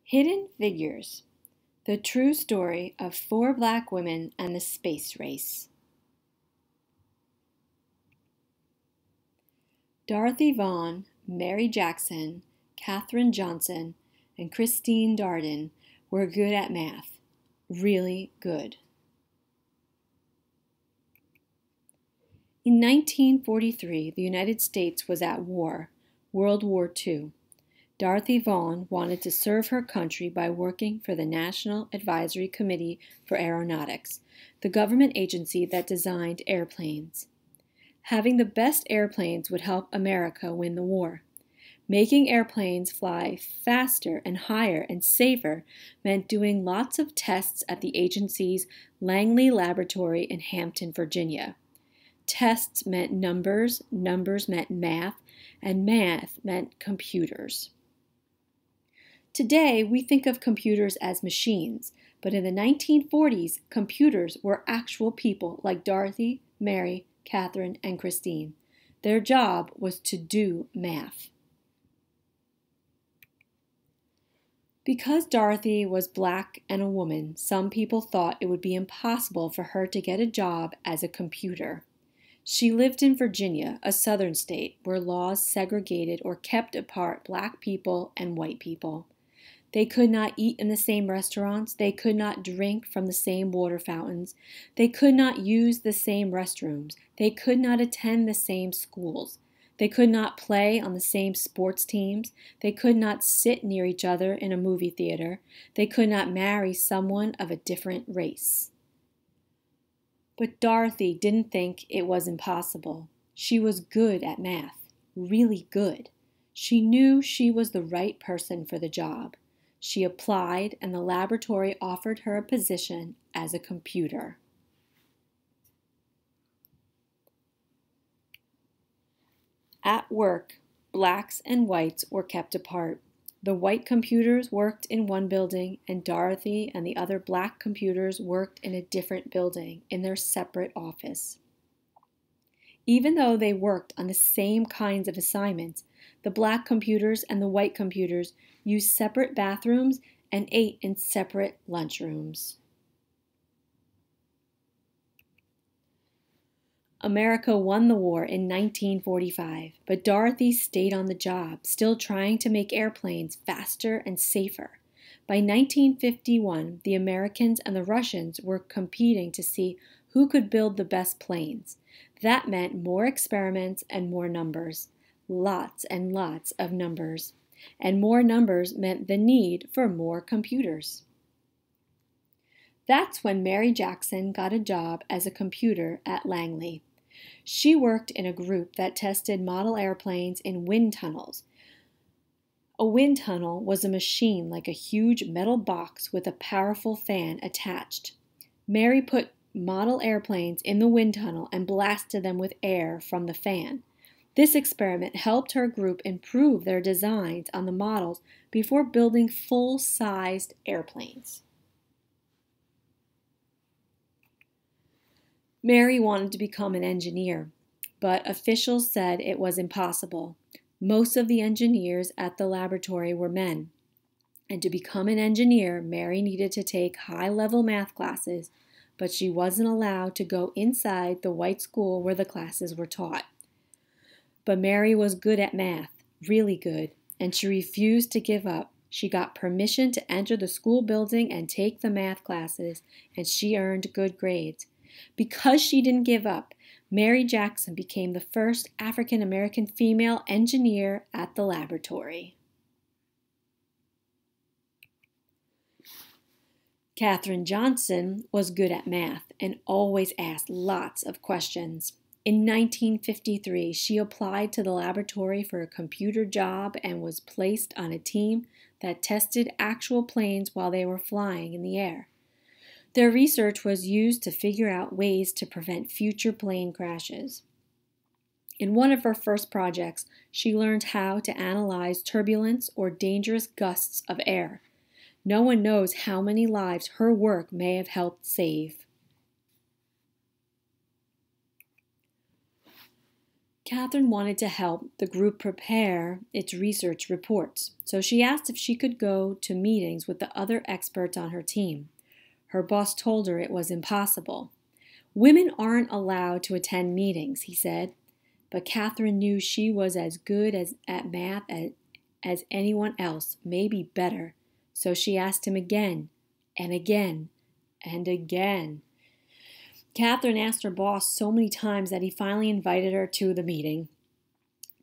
Hidden Figures: The True Story of Four Black Women and the Space Race. Dorothy Vaughan, Mary Jackson, Katherine Johnson, and Christine Darden were good at math. Really good. In 1943, the United States was at war, World War II. Dorothy Vaughan wanted to serve her country by working for the National Advisory Committee for Aeronautics, the government agency that designed airplanes. Having the best airplanes would help America win the war. Making airplanes fly faster and higher and safer meant doing lots of tests at the agency's Langley Laboratory in Hampton, Virginia. Tests meant numbers, numbers meant math, and math meant computers. Today, we think of computers as machines, but in the 1940s, computers were actual people like Dorothy, Mary, Katherine, and Christine. Their job was to do math. Because Dorothy was black and a woman, some people thought it would be impossible for her to get a job as a computer. She lived in Virginia, a southern state, where laws segregated or kept apart black people and white people. They could not eat in the same restaurants. They could not drink from the same water fountains. They could not use the same restrooms. They could not attend the same schools. They could not play on the same sports teams. They could not sit near each other in a movie theater. They could not marry someone of a different race. But Dorothy didn't think it was impossible. She was good at math, really good. She knew she was the right person for the job. She applied, and the laboratory offered her a position as a computer. At work, blacks and whites were kept apart. The white computers worked in one building, and Dorothy and the other black computers worked in a different building, in their separate office. Even though they worked on the same kinds of assignments, the black computers and the white computers used separate bathrooms and ate in separate lunchrooms. America won the war in 1945, but Dorothy stayed on the job, still trying to make airplanes faster and safer. By 1951, the Americans and the Russians were competing to see who could build the best planes. That meant more experiments and more numbers. Lots and lots of numbers. And more numbers meant the need for more computers. That's when Mary Jackson got a job as a computer at Langley. She worked in a group that tested model airplanes in wind tunnels. A wind tunnel was a machine like a huge metal box with a powerful fan attached. Mary put model airplanes in the wind tunnel and blasted them with air from the fan. This experiment helped her group improve their designs on the models before building full-sized airplanes. Mary wanted to become an engineer, but officials said it was impossible. Most of the engineers at the laboratory were men, and to become an engineer, Mary needed to take high-level math classes, but she wasn't allowed to go inside the white school where the classes were taught. But Mary was good at math, really good, and she refused to give up. She got permission to enter the school building and take the math classes, and she earned good grades. Because she didn't give up, Mary Jackson became the first African-American female engineer at the laboratory. Katherine Johnson was good at math and always asked lots of questions. In 1953, she applied to the laboratory for a computer job and was placed on a team that tested actual planes while they were flying in the air. Their research was used to figure out ways to prevent future plane crashes. In one of her first projects, she learned how to analyze turbulence or dangerous gusts of air. No one knows how many lives her work may have helped save. Catherine wanted to help the group prepare its research reports, so she asked if she could go to meetings with the other experts on her team. Her boss told her it was impossible. Women aren't allowed to attend meetings, he said, but Catherine knew she was as good at math as anyone else, maybe better, so she asked him again and again and again. Catherine asked her boss so many times that he finally invited her to the meeting.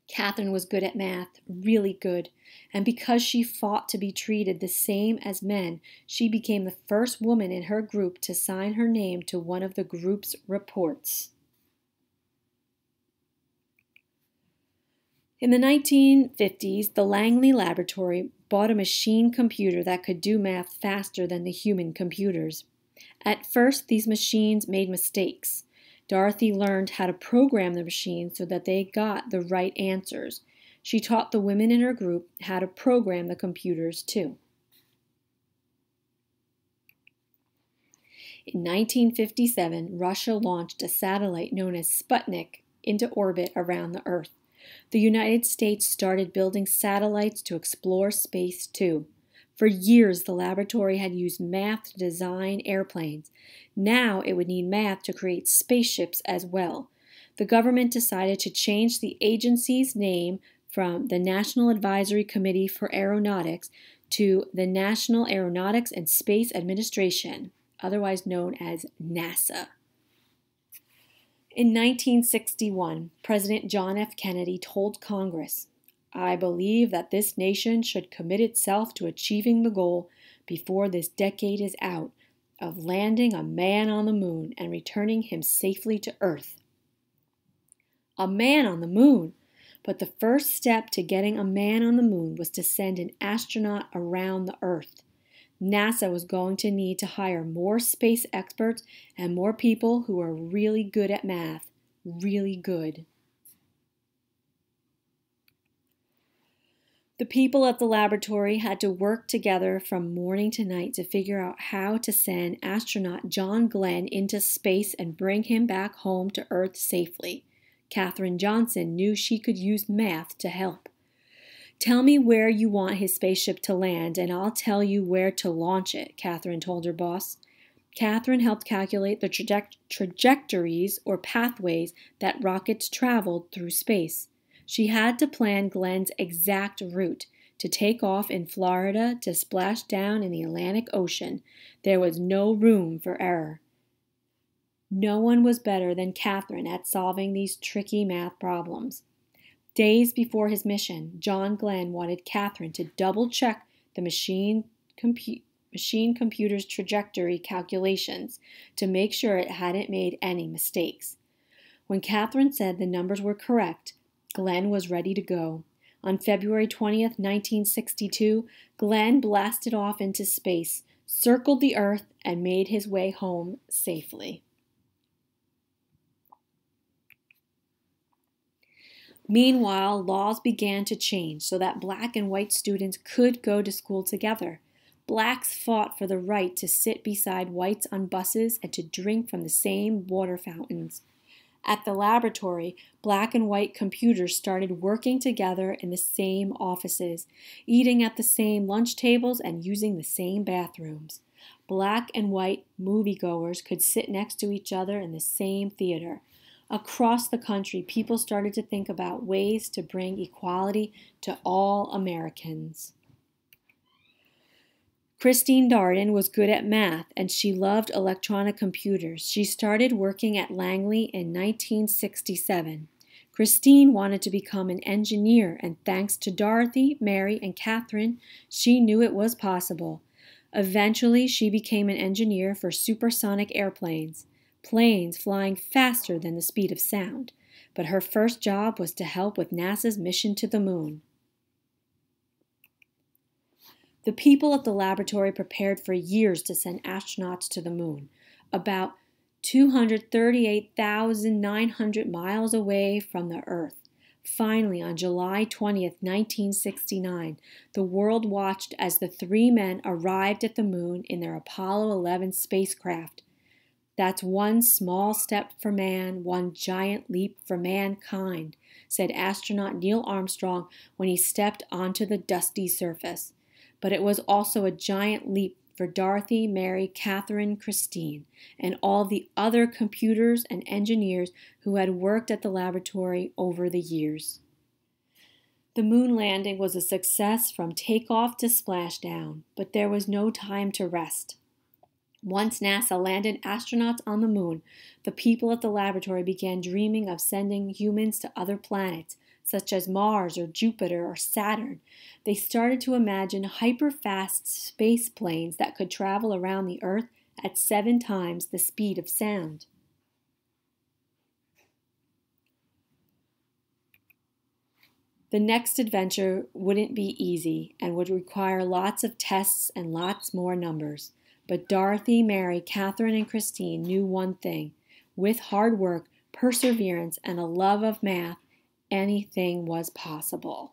Catherine was good at math, really good, and because she fought to be treated the same as men, she became the first woman in her group to sign her name to one of the group's reports. In the 1950s, the Langley Laboratory bought a machine computer that could do math faster than the human computers. At first, these machines made mistakes. Dorothy learned how to program the machines so that they got the right answers. She taught the women in her group how to program the computers too. In 1957, Russia launched a satellite known as Sputnik into orbit around the Earth. The United States started building satellites to explore space too. For years, the laboratory had used math to design airplanes. Now it would need math to create spaceships as well. The government decided to change the agency's name from the National Advisory Committee for Aeronautics to the National Aeronautics and Space Administration, otherwise known as NASA. In 1961, President John F. Kennedy told Congress, "I believe that this nation should commit itself to achieving the goal before this decade is out of landing a man on the moon and returning him safely to Earth." A man on the moon! But the first step to getting a man on the moon was to send an astronaut around the Earth. NASA was going to need to hire more space experts and more people who are really good at math. Really good. The people at the laboratory had to work together from morning to night to figure out how to send astronaut John Glenn into space and bring him back home to Earth safely. Katherine Johnson knew she could use math to help. "Tell me where you want his spaceship to land, and I'll tell you where to launch it," Katherine told her boss. Katherine helped calculate the trajectories or pathways that rockets traveled through space. She had to plan Glenn's exact route to take off in Florida to splash down in the Atlantic Ocean. There was no room for error. No one was better than Katherine at solving these tricky math problems. Days before his mission, John Glenn wanted Katherine to double-check the machine computer's trajectory calculations to make sure it hadn't made any mistakes. When Katherine said the numbers were correct, Glenn was ready to go. On February 20th, 1962, Glenn blasted off into space, circled the Earth, and made his way home safely. Meanwhile, laws began to change so that black and white students could go to school together. Blacks fought for the right to sit beside whites on buses and to drink from the same water fountains. At the laboratory, black and white computers started working together in the same offices, eating at the same lunch tables and using the same bathrooms. Black and white moviegoers could sit next to each other in the same theater. Across the country, people started to think about ways to bring equality to all Americans. Christine Darden was good at math and she loved electronic computers. She started working at Langley in 1967. Christine wanted to become an engineer, and thanks to Dorothy, Mary, and Katherine, she knew it was possible. Eventually, she became an engineer for supersonic airplanes, planes flying faster than the speed of sound. But her first job was to help with NASA's mission to the moon. The people at the laboratory prepared for years to send astronauts to the moon, about 238,900 miles away from the Earth. Finally, on July 20th, 1969, the world watched as the three men arrived at the moon in their Apollo 11 spacecraft. "That's one small step for man, one giant leap for mankind," said astronaut Neil Armstrong when he stepped onto the dusty surface. But it was also a giant leap for Dorothy, Mary, Catherine, Christine, and all the other computers and engineers who had worked at the laboratory over the years. The moon landing was a success from takeoff to splashdown, but there was no time to rest. Once NASA landed astronauts on the moon, the people at the laboratory began dreaming of sending humans to other planets, such as Mars or Jupiter or Saturn. They started to imagine hyper-fast space planes that could travel around the Earth at 7 times the speed of sound. The next adventure wouldn't be easy and would require lots of tests and lots more numbers. But Dorothy, Mary, Catherine, and Christine knew one thing. With hard work, perseverance, and a love of math, anything was possible.